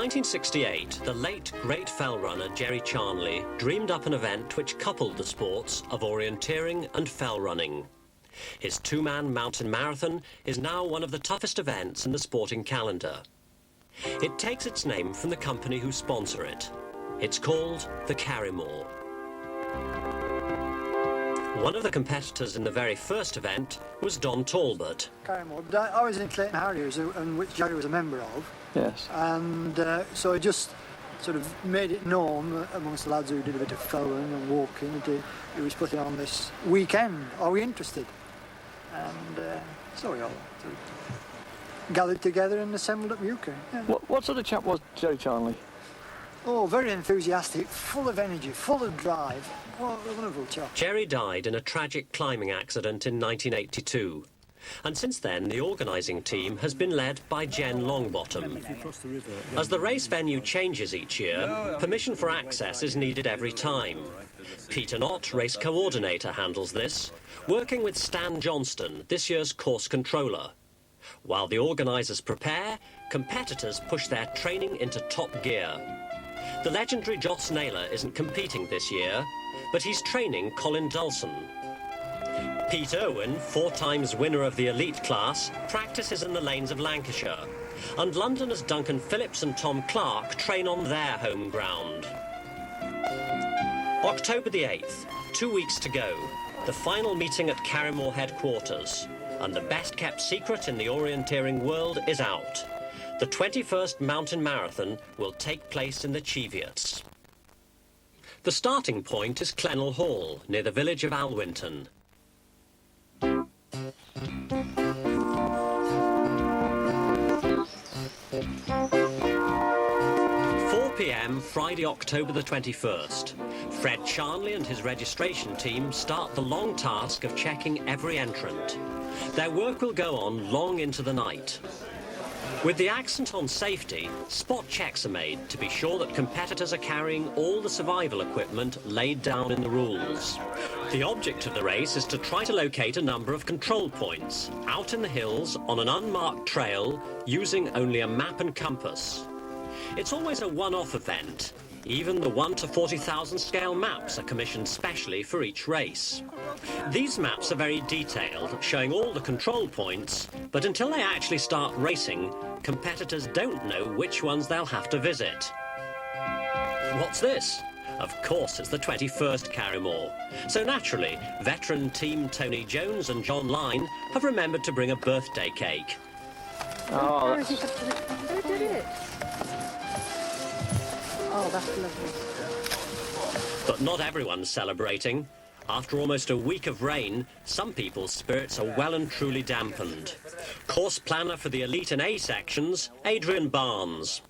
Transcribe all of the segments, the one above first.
1968, the late great fell runner Jerry Charnley dreamed up an event which coupled the sports of orienteering and fell running. His two-man mountain marathon is now one of the toughest events in the sporting calendar. It takes its name from the company who sponsor it. It's called the Carrymore. One of the competitors in the very first event was Don Talbot. Carrymore. I was in Clayton Harriers, and which Jerry was a member of. Yes. And so I just sort of made it known amongst the lads who did a bit of fellowing and walking that he was putting on this weekend. Are we interested? And so we all sort of gathered together and assembled at Muka. Yeah. What sort of chap was Jerry Charnley? Oh, very enthusiastic, full of energy, full of drive. What a wonderful chap. Jerry died in a tragic climbing accident in 1982. And since then, the organising team has been led by Jen Longbottom. As the race venue changes each year, permission for access is needed every time. Peter Knott, race coordinator, handles this, working with Stan Johnston, this year's course controller. While the organisers prepare, competitors push their training into top gear. The legendary Joss Naylor isn't competing this year, but he's training Colin Dulson. Pete Irwin, 4 times winner of the elite class, practices in the lanes of Lancashire, and Londoners Duncan Phillips and Tom Clark train on their home ground. October the 8th, 2 weeks to go, the final meeting at Carrymore headquarters, and the best-kept secret in the orienteering world is out. The 21st Mountain Marathon will take place in the Cheviots. The starting point is Clennell Hall, near the village of Alwynton. 4 p.m. Friday, October the 21st. Fred Charnley and his registration team start the long task of checking every entrant. Their work will go on long into the night. With the accent on safety, spot checks are made to be sure that competitors are carrying all the survival equipment laid down in the rules. The object of the race is to try to locate a number of control points out in the hills on an unmarked trail using only a map and compass. It's always a one-off event. Even the 1 to 40,000 scale maps are commissioned specially for each race. These maps are very detailed, showing all the control points, but until they actually start racing, competitors don't know which ones they'll have to visit. What's this? Of course, it's the 21st Carrymore. So naturally, veteran team Tony Jones and John Lyne have remembered to bring a birthday cake. Oh, Who did it? Oh, that's lovely. But not everyone's celebrating. After almost a week of rain, some people's spirits are well and truly dampened. Course planner for the Elite and A sections, Adrian Barnes.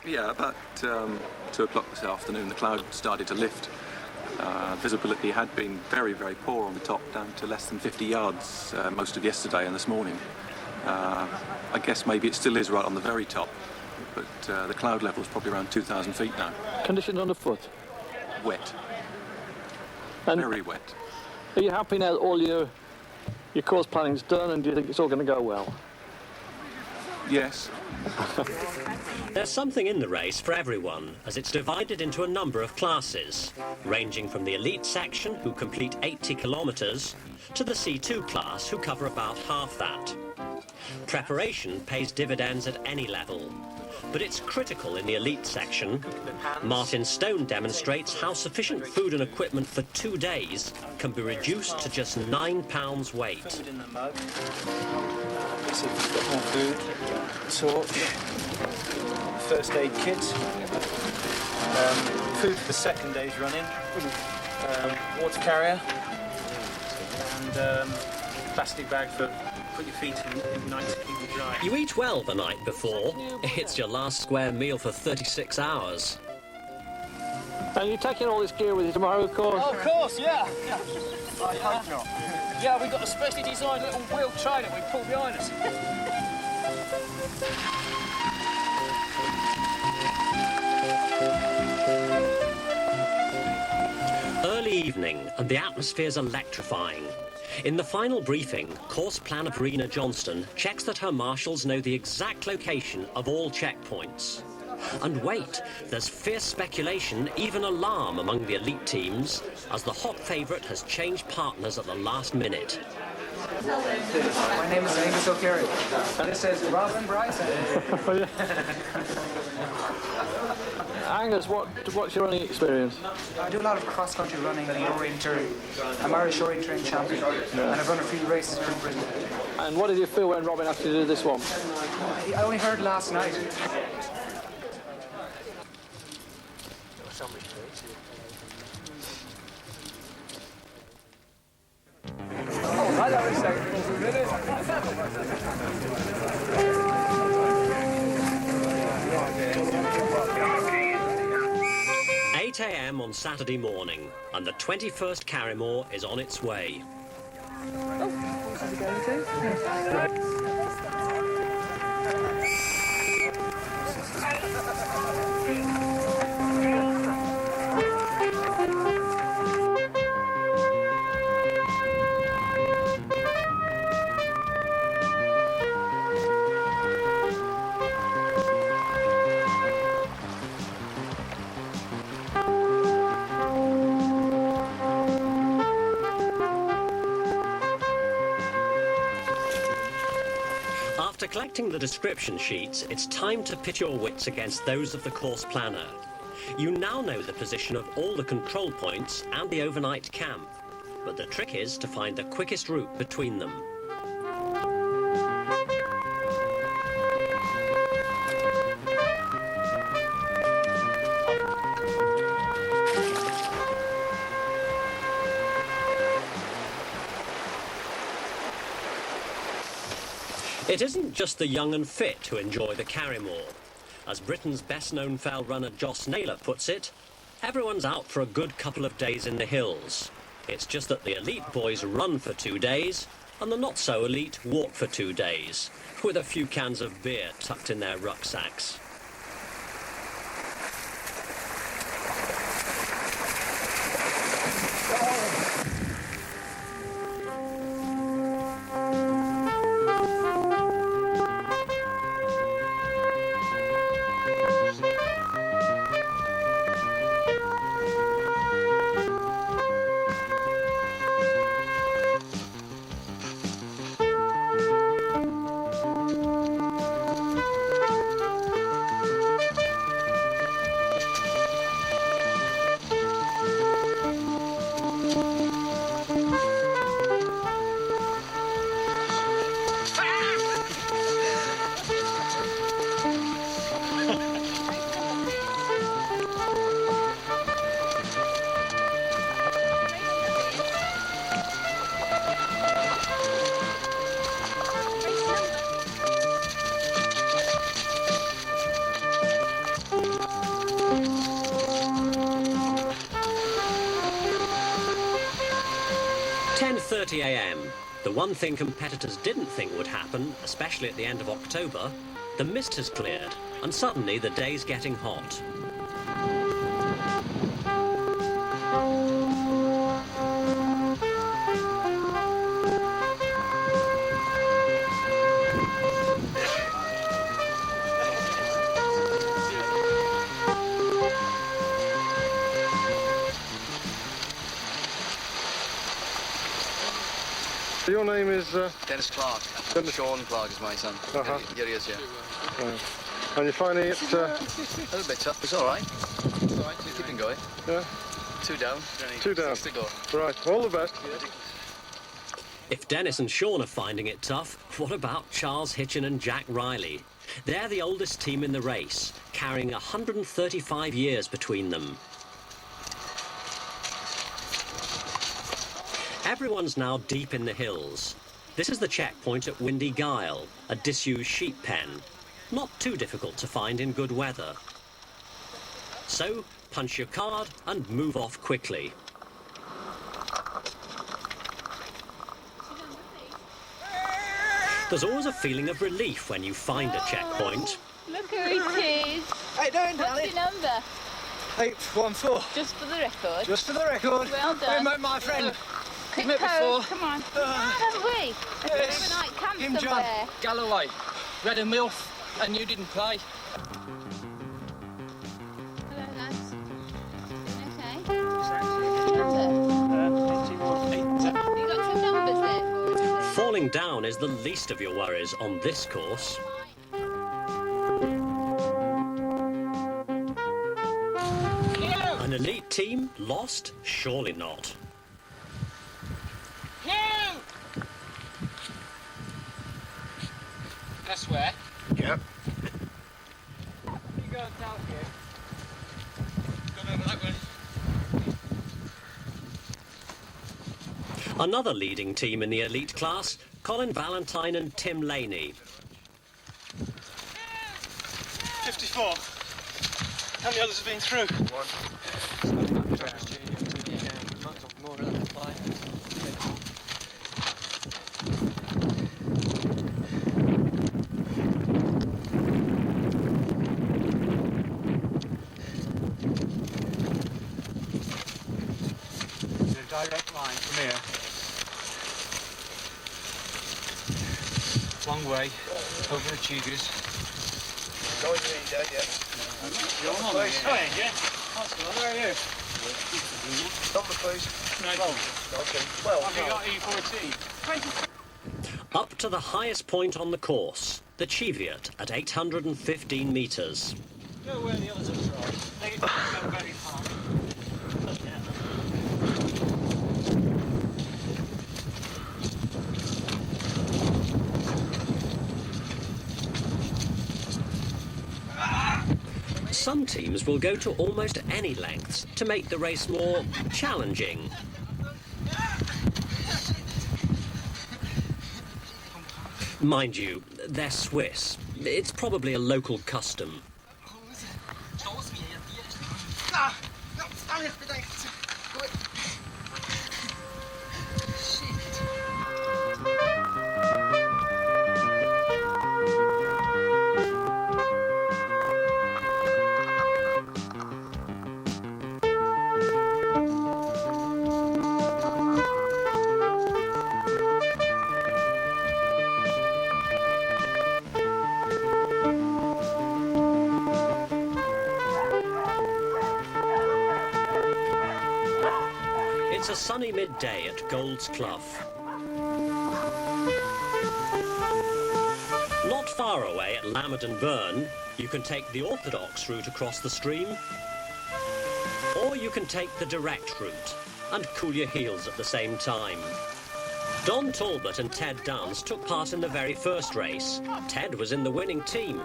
Yeah, about 2 o'clock this afternoon, the cloud started to lift. Visibility had been very, very poor on the top, down to less than 50 yards most of yesterday and this morning. I guess maybe it still is right on the very top, but the cloud level is probably around 2,000 feet now. conditions underfoot. Wet. And Very wet. are you happy now that all your course planning's done, and do you think it's all going to go well? Yes. There's something in the race for everyone, as it's divided into a number of classes, ranging from the elite section, who complete 80 kilometres, to the C2 class, who cover about half that. Preparation pays dividends at any level, but it's critical in the elite section. Martin Stone demonstrates how sufficient food and equipment for 2 days can be reduced to just 9 pounds weight. Food in the mug. Let's see if we've got more food. Torch. First aid kit. Food for the second day's running. Water carrier. And plastic bag for put your feet in night to keep them dry. You eat well the night before. It's your last square meal for 36 hours. And you're taking all this gear with you tomorrow, of course? Oh, of course, yeah. I hope not. Yeah, we've got a specially designed little wheel trailer we pull behind us. Early evening, and the atmosphere's electrifying. In the final briefing, course planner Brina Johnston checks that her marshals know the exact location of all checkpoints. And wait, there's fierce speculation, even alarm among the elite teams, as the hot favourite has changed partners at the last minute. My name is Angus O'Carey. This is Robin Bryson. Angus, what's your running experience? I do a lot of cross-country running and orienteering. I'm Irish orienteering champion, and I've run a few races for Britain. And what did you feel when Robin asked you to do this one? I only heard last night. Oh, I always say. 8 a.m. on Saturday morning, and the 21st Carrymore is on its way. After collecting the description sheets, it's time to pit your wits against those of the course planner. You now know the position of all the control points and the overnight camp, but the trick is to find the quickest route between them. It isn't just the young and fit who enjoy the Carrymore. As Britain's best-known fell runner Joss Naylor puts it, everyone's out for a good couple of days in the hills. It's just that the elite boys run for 2 days, and the not-so-elite walk for 2 days, with a few cans of beer tucked in their rucksacks. .30 a.m. The one thing competitors didn't think would happen, especially at the end of October, the mist has cleared, and suddenly the day's getting hot. Your name is? Dennis Clark. Dennis. Sean Clark is my son. Uh-huh. Here he is, yeah. Right. And you're finding it? A little bit tough. It's all right. It's all right. You're keeping going. Yeah. 2 down. 2 down. 6 to go. Right. All the best. If Dennis and Sean are finding it tough, what about Charles Hitchin and Jack Riley? They're the oldest team in the race, carrying 135 years between them. Everyone's now deep in the hills. This is the checkpoint at Windy Gyle, a disused sheep pen. Not too difficult to find in good weather. So, punch your card and move off quickly. There's always a feeling of relief when you find a checkpoint. Look who it is. How you doing, What's Danny? your number? 814. Just for the record. Just for the record. Well done. I met my friend. Quick met before. Come on. Haven't we? Yes. Overnight camp Kimm, John. somewhere. Galloway, Red and Milf, and you didn't play. Falling down is the least of your worries on this course. An elite team lost? Surely not. That's where. Yep. You go down here. Go over that way. Another leading team in the elite class, Colin Valentine and Tim Laney. 54. How many others have been through? There's a direct line from here. Long way over the Cheegers. Going to be dead yet. You're on the place. Oh, yeah. Where are you? Number, please. Okay. Well, Have you got E14? Up to the highest point on the course, the Cheviot at 815 metres. Go where the others have tried. They can go very far. Some teams will go to almost any lengths to make the race more challenging. Mind you, they're Swiss. It's probably a local custom. It's a sunny midday at Gold's Clough. Not far away at Lamerton Burn, you can take the orthodox route across the stream, or you can take the direct route and cool your heels at the same time. Don Talbot and Ted Dance took part in the very first race. Ted was in the winning team.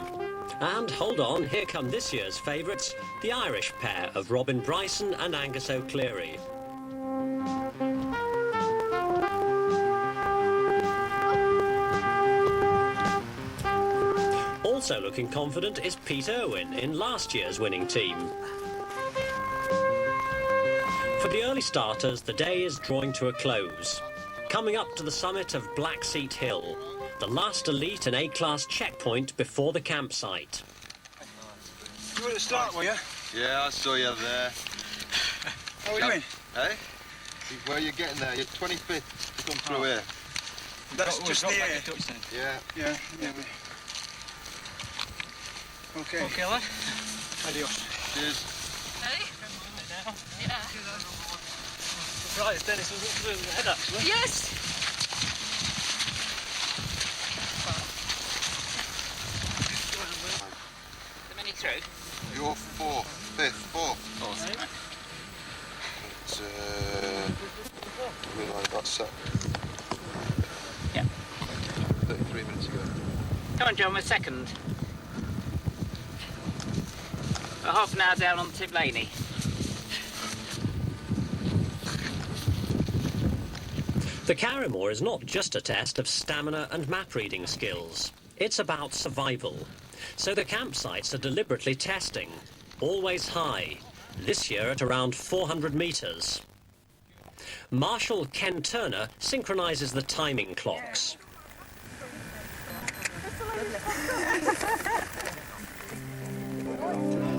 And hold on, here come this year's favourites, the Irish pair of Robin Bryson and Angus O'Cleary. Also looking confident is Pete Irwin in last year's winning team. For the early starters, the day is drawing to a close. Coming up to the summit of Blackseat Hill, the last elite and A-class checkpoint before the campsite. You were at the start, were you? Yeah, I saw you there. How are we doing? Hey? Where are you getting there? You're 25th to come through here. That's just the air. Yeah. Yeah. Okay. Okay, lad. Adios. Cheers. Ready? Yeah. Right, Dennis was up through the head actually. Yes! The mini through? You're fifth. It's, we like that set. Yeah. 33 minutes ago. Come on, John, we're second. We're half an hour down on Tim Laney. The Carrymore is not just a test of stamina and map reading skills. It's about survival. So the campsites are deliberately testing, always high, this year at around 400 metres. Marshal Ken Turner synchronises the timing clocks.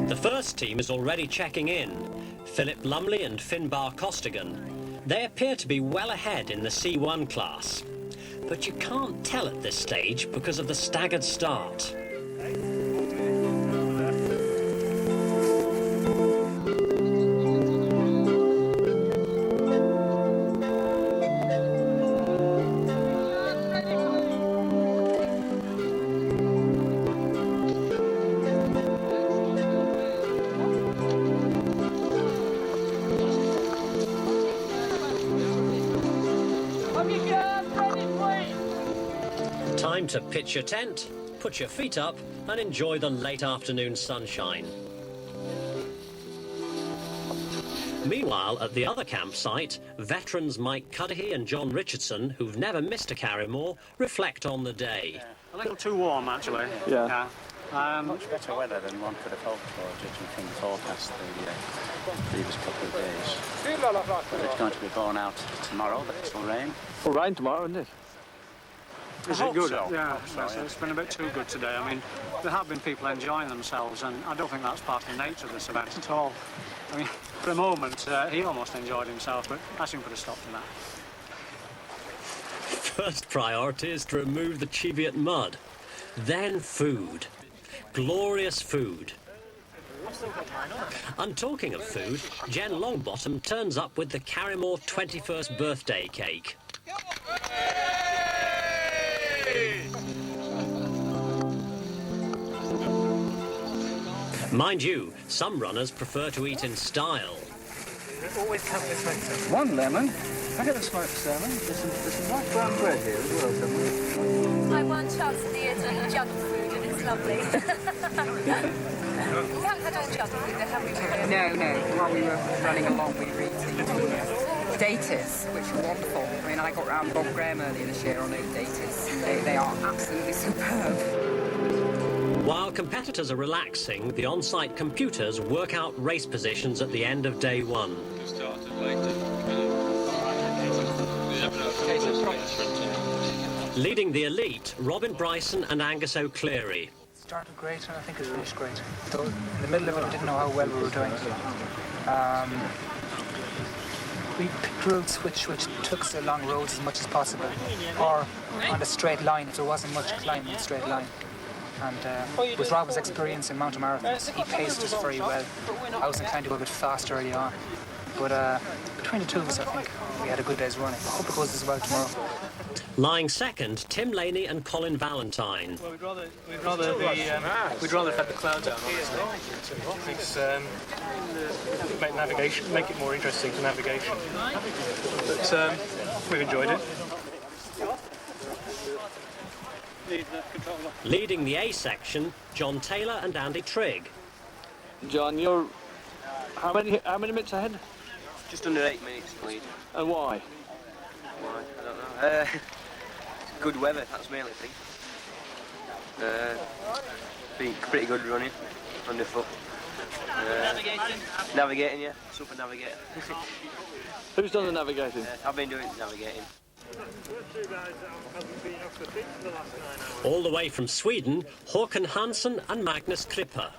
The first team is already checking in. Philip Lumley and Finbar Costigan. They appear to be well ahead in the C1 class. But you can't tell at this stage because of the staggered start. Time to pitch your tent, put your feet up and enjoy the late afternoon sunshine. Meanwhile, at the other campsite, veterans Mike Cuddihy and John Richardson, who've never missed a Carrymore, reflect on the day. A little too warm, actually. Yeah. Much better weather than one could have hoped for, judging from the forecast the previous couple of days. But it's going to be borne out tomorrow, that it will rain. It'll rain tomorrow, isn't it? Is it good? So. Yeah, So, it's been a bit too good today. I mean, there have been people enjoying themselves, and I don't think that's part of the nature of this event at all. I mean, for a moment, he almost enjoyed himself, but I soon put a stop to that. First priority is to remove the Cheviot mud. Then food. Glorious food. And talking of food, Jen Longbottom turns up with the Carrymore 21st birthday cake. Mind you, some runners prefer to eat in style. Always come this way, sir. One lemon. I get a smoked salmon. There's some white brown bread here as well, somewhere. I one chance a year to eat junk food and it's lovely. We haven't had all junk food, have we? No. While we were running along, we were eating datas, which were wonderful. I mean, I got round Bob Graham earlier this year on 8 datas. They are absolutely superb. While competitors are relaxing, the on-site computers work out race positions at the end of day one. Leading the elite, Robin Bryson and Angus O'Cleary. Started great and I think it finished great. Though in the middle of it, we didn't know how well we were doing. We picked routes which took us along roads as much as possible, or on a straight line if there wasn't much climb in a straight line. And with Robin's experience in mountain marathons, he paced us very well. I was inclined to go a bit fast early on. But between the two of us, I think we had a good day's running. I hope it goes as well tomorrow. Lying second, Tim Laney and Colin Valentine. Well, we'd rather have had the clouds out, honestly. It's make it more interesting for navigation. But we've enjoyed it. Leading the A section, John Taylor and Andy Trigg. John, you're how many minutes ahead? Just under 8 minutes lead. And why? Why? I don't know. Good weather, that's mainly thing. Been pretty good running underfoot. Navigating, yeah. Super navigator. Who's done the navigating? I've been doing navigating. All the way from Sweden, Håkan Hansson and Magnus Klipper.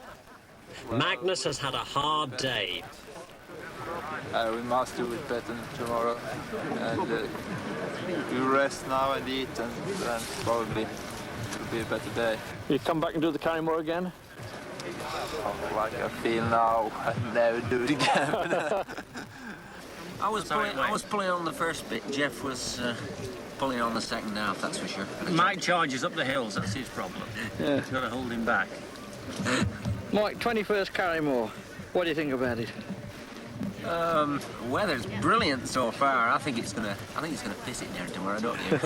Magnus has had a hard day. We must do it better tomorrow, and we rest now and eat, and then probably it will be a better day. You come back and do the Carrymore again? Like I feel now, I'll never do it again. I was pulling on the first bit. Jeff was pulling on the second half, that's for sure. Mike charges up the hills, that's his problem. Yeah. He's got to hold him back. Mike, 21st Carrymore. What do you think about it? Weather's brilliant so far. I think it's gonna piss it down tomorrow, don't you?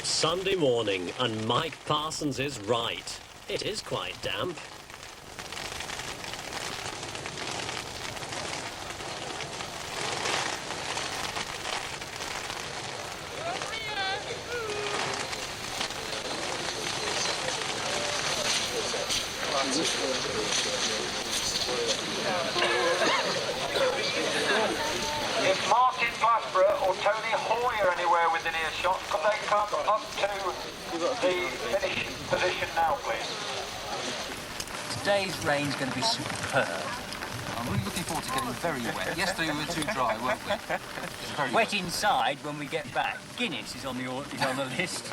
Sunday morning, and Mike Parsons is right. It is quite damp. If Martin Glassborough or Tony Hoy are anywhere within earshot, could they come up to the finish position now, please? Today's rain's going to be superb. I'm really looking forward to getting very wet. Yesterday we were too dry, weren't we? Wet inside when we get back. Guinness is on the list.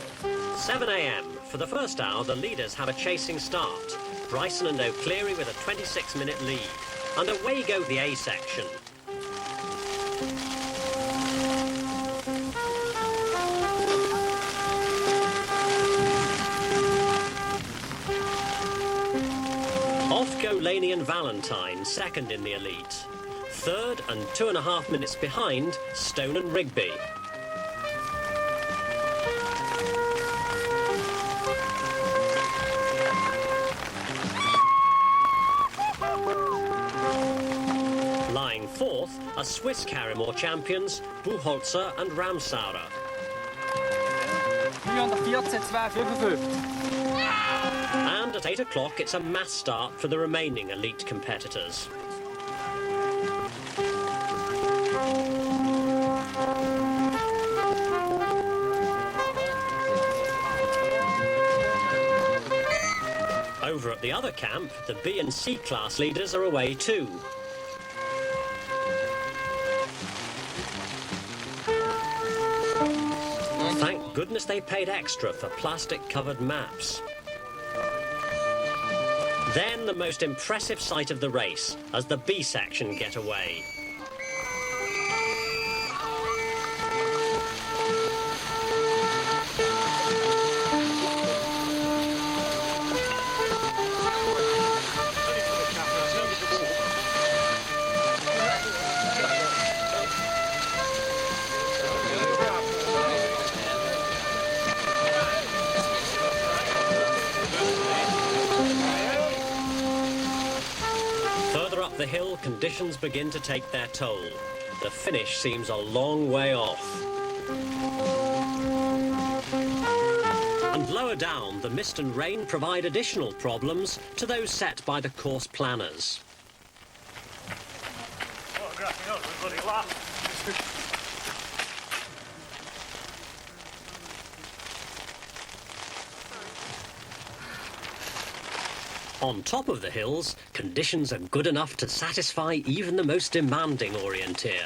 7 a.m. For the first hour, the leaders have a chasing start. Bryson and O'Cleary with a 26-minute lead. And away go the A section. Off go Laney and Valentine, second in the elite. Third and 2.5 minutes behind, Stone and Rigby. are Swiss Carrymore champions Buchholzer and Ramsauer. 314, 255. And at 8 o'clock, it's a mass start for the remaining elite competitors. Over at the other camp, the B and C class leaders are away too. Thank goodness they paid extra for plastic-covered maps. Then the most impressive sight of the race, as the B section get away. Further up the hill, conditions begin to take their toll. The finish seems a long way off. And lower down, the mist and rain provide additional problems to those set by the course planners. On top of the hills, conditions are good enough to satisfy even the most demanding orienteer.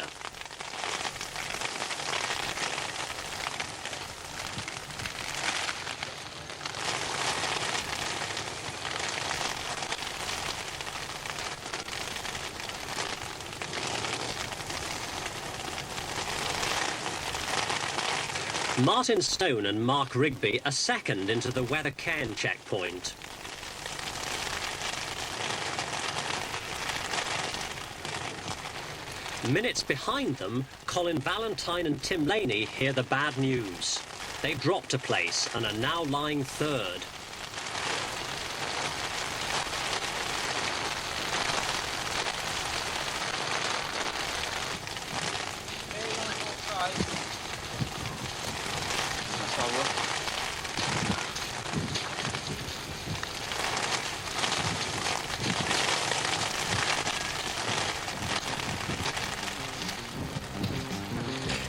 Martin Stone and Mark Rigby are second into the Weather Cairn checkpoint. Minutes behind them, Colin Valentine and Tim Laney hear the bad news. They dropped a place and are now lying third.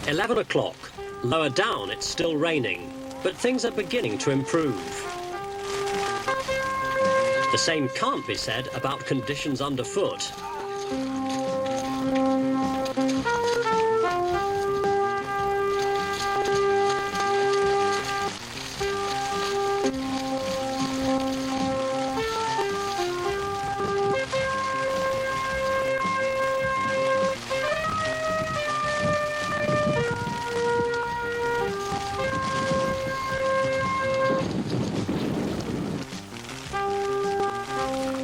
At 11 o'clock. Lower down, it's still raining, but things are beginning to improve. The same can't be said about conditions underfoot.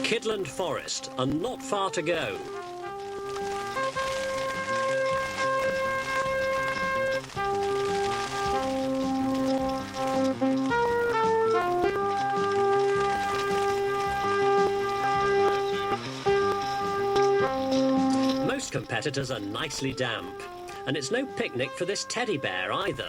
Kidland Forest, and not far to go. Most competitors are nicely damp, and it's no picnic for this teddy bear either.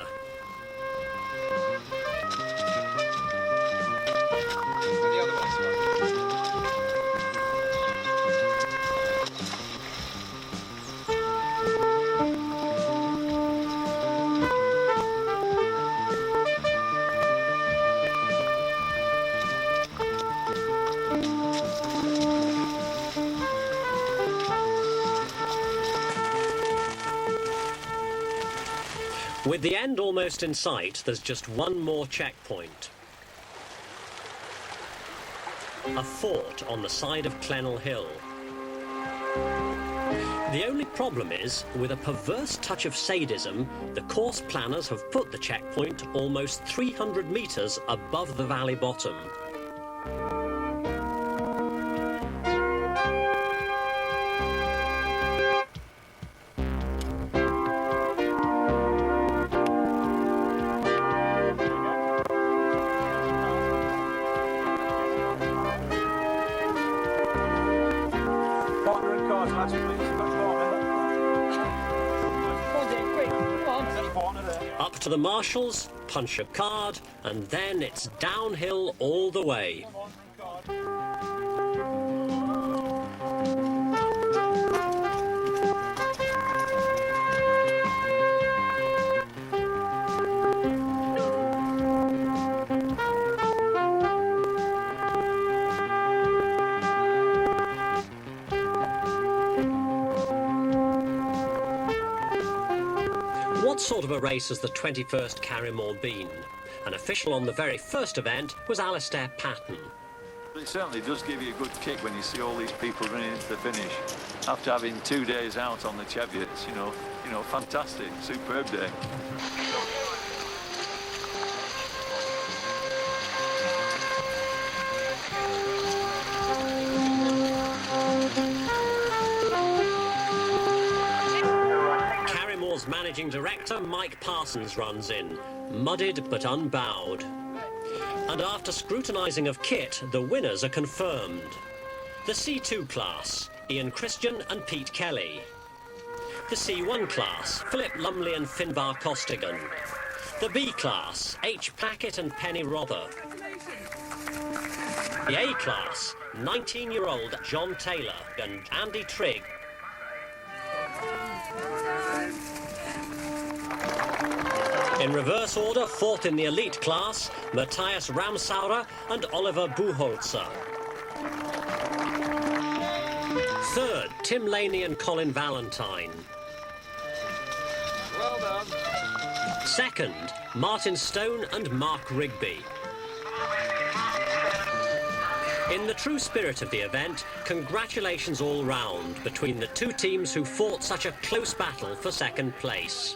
With the end almost in sight, there's just one more checkpoint. A fort on the side of Clennell Hill. The only problem is, with a perverse touch of sadism, the course planners have put the checkpoint almost 300 metres above the valley bottom. Partner and cars, lads, please. Much more, to the marshals, punch a card, and then it's downhill all the way. What sort of a race has the 21st Carrymore been? An official on the very first event was Alistair Patton. It certainly does give you a good kick when you see all these people running into the finish after having 2 days out on the Cheviots. You know, fantastic, superb day. Managing director Mike Parsons runs in, muddied but unbowed. And after scrutinising of kit, the winners are confirmed. The C2 class, Ian Christian and Pete Kelly. The C1 class, Philip Lumley and Finbar Costigan. The B class, H. Packett and Penny Rother. The A class, 19-year-old John Taylor and Andy Trigg. In reverse order, fourth in the elite class, Matthias Ramsauer and Oliver Buchholzer. Third, Tim Laney and Colin Valentine. Well done. Second, Martin Stone and Mark Rigby. In the true spirit of the event, congratulations all round between the two teams who fought such a close battle for second place.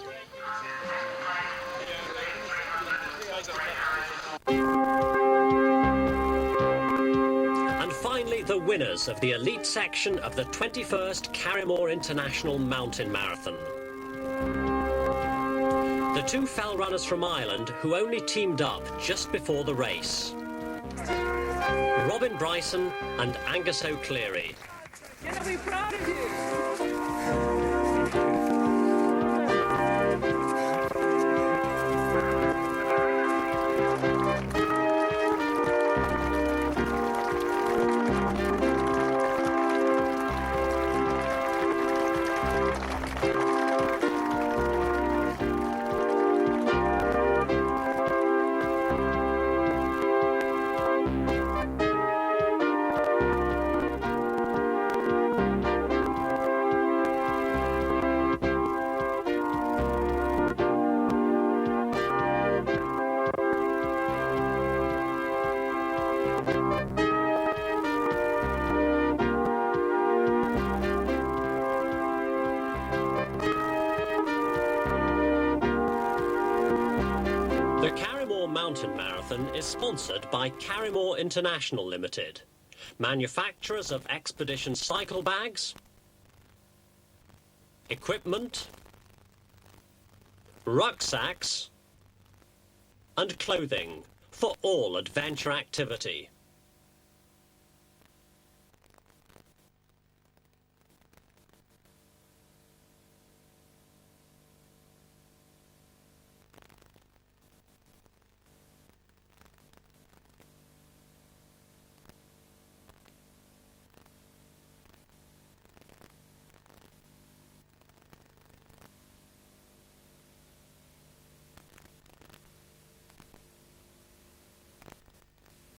And finally, the winners of the elite section of the 21st Carrymore International Mountain Marathon. The two fell runners from Ireland who only teamed up just before the race. Robin Bryson and Angus O'Cleary. Can I be proud of you? The Carrymore Mountain Marathon is sponsored by Carrymore International Limited, manufacturers of expedition cycle bags, equipment, rucksacks, and clothing for all adventure activity.